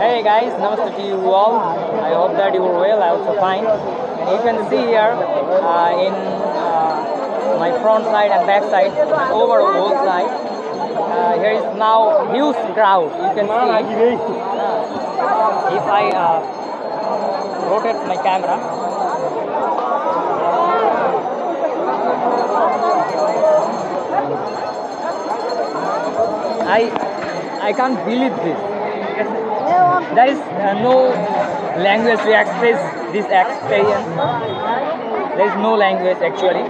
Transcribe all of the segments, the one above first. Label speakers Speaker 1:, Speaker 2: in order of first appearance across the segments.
Speaker 1: Hey guys, namaste to you all. I hope that you are well. I also fine. And you can see here in my front side and back side, over both sides. Here is now huge crowd. You can see. If I rotate my camera, I can't believe this. There is no language to express this experience. There is no language actually.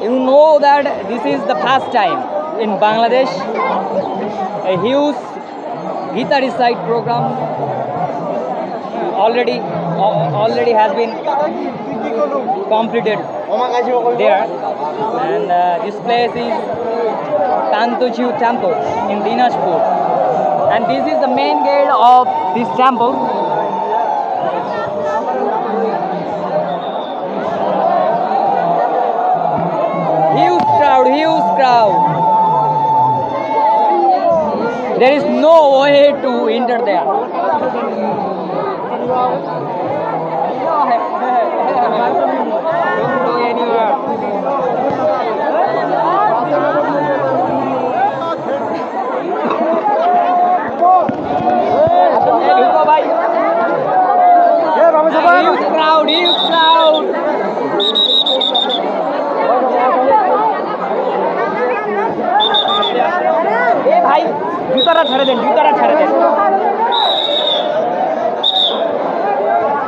Speaker 1: You know that this is the first time in Bangladesh a huge Gita recite program already has been completed there, and this place is Kantojiu Temple in Dinajpur, and this is the main gate of this temple. Huge crowd. There is no way to enter there. Don't go anywhere. Huge crowd. ए भाई जूतारा छाड़े दें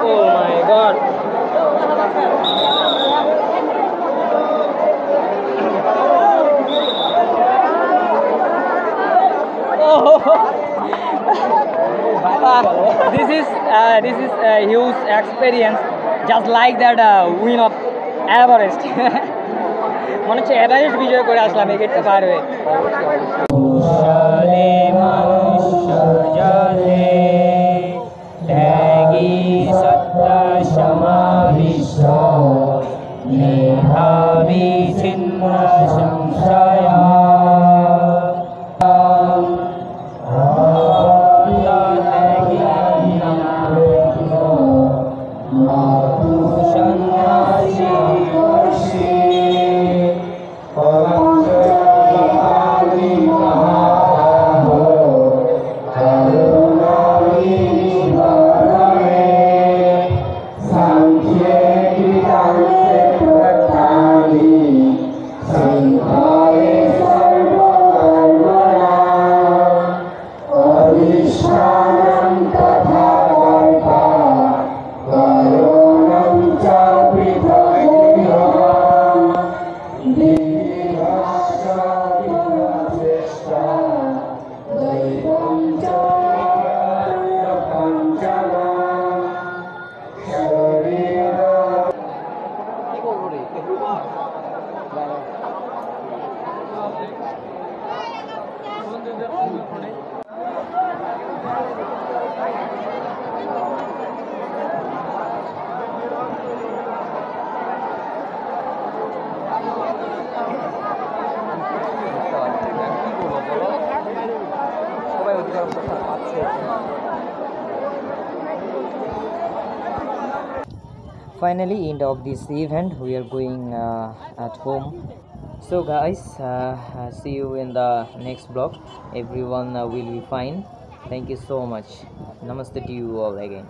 Speaker 1: Oh my god. This is a huge experience, just like that win of Everest. মনে হচ্ছে Everest বিজয় করে আসলাম এই গেটটা পার হয়ে। Finally, end of this event, we are going at home. So guys, see you in the next vlog. Everyone will be fine. Thank you so much. Namaste to you all again.